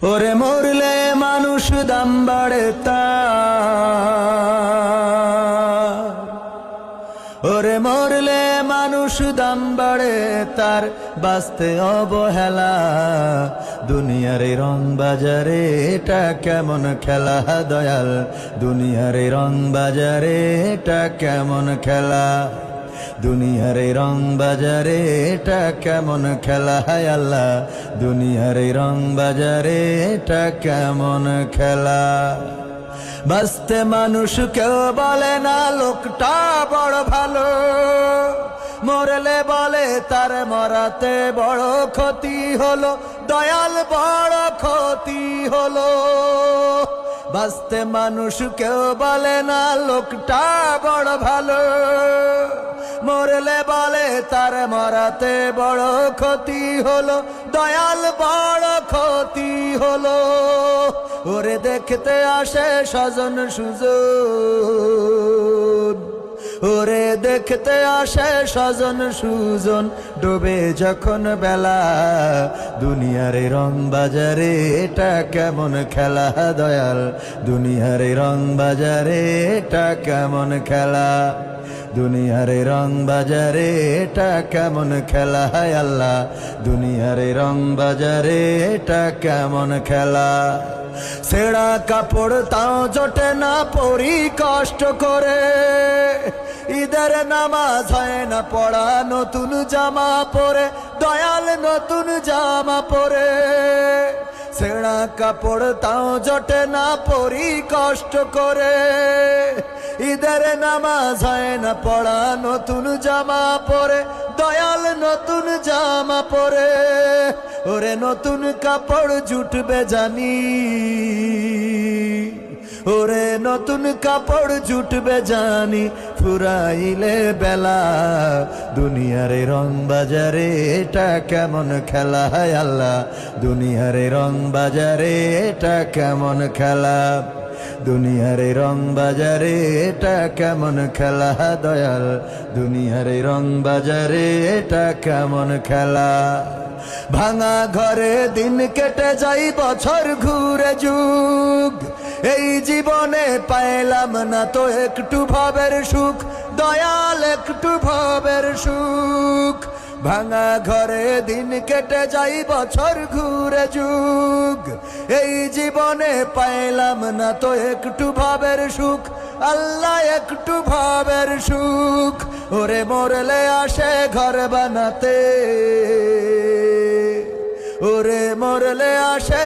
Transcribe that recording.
ওরে মরলে মানুষ দাম বাড়ে তার, ওরে মরলে মানুষ দাম বাড়ে তার, বাঁচতে অবহেলা। দুনিয়ার এই রং বাজারে এটা কেমন খেলা দয়াল, দুনিয়ার এই রং বাজারে এটা কেমন খেলা, দুনিয়ার এই রং বাজারে এটা কেমন খেলা। হায় আল্লাহ, দুনিয়ার এই রং বাজারে এটা কেমন খেলা। বাঁচতে মানুষ কেউ বলে না লোকটা বড় ভালো, মরলে বলে তার মরাতে বড় ক্ষতি হলো, দয়াল বড় ক্ষতি হলো। বাঁচতে মানুষ কেউ বলে না লোকটা বড় ভালো, মরলে বলে তার মরাতে বড় ক্ষতি হলো, দয়াল বড় ক্ষতি হলো। ওরে দেখতে আসে স্বজন সুজন, ওরে দেখতে আসে স্বজন সুজন, ডোবে যখন বেলা। দুনিয়ার এই রং বাজারে এটা কেমন খেলা দয়াল, দুনিয়ার এই রং বাজারে এটা কেমন খেলা, দুনিয়ার এই রং বাজারে এটা কেমন খেলা। হায় আল্লাহ, দুনিয়ার এই রং বাজারে এটা কেমন খেলা। ছেঁড়া কাপড় তাও জোটে না পরি কষ্ট করে, ঈদের নামাজ হয় না পড়া নতুন জামা পরে, দয়াল নতুন জামা পরে। ছেঁড়া কাপড় তাও জোটে না পরি কষ্ট করে, ঈদের নামাজ হয় না পড়া নতুন জামা পরে, দয়াল নতুন জামা পরে। ওরে নতুন কাপড় জুটবে জানি, ওরে নতুন কাপড় জুটবে জানি, ফুরাইলে বেলা। দুনিয়ার এই রং বাজারে এটা কেমন খেলা। হায় আল্লাহ, দুনিয়ার এই রং বাজারে এটা কেমন খেলা, দুনিয়ার এই রং বাজারে এটা কেমন খেলা দয়াল, দুনিয়ার এই রং বাজারে এটা কেমন খেলা। ভাঙা ঘরে দিন কেটে যাই বছর ঘুরে যুগ, এই জীবনে পাইলাম না তো একটু ভবের সুখ, দয়াল একটু ভবের সুখ। ভাঙা ঘরে দিন কেটে যাই বছর ঘুরে যুগ, এই জীবনে পাইলাম না তো একটু ভবের সুখ, আল্লাহ একটু ভবের সুখ। ওরে মরলে আসে ঘর বানাতে, ওরে মরলে আসে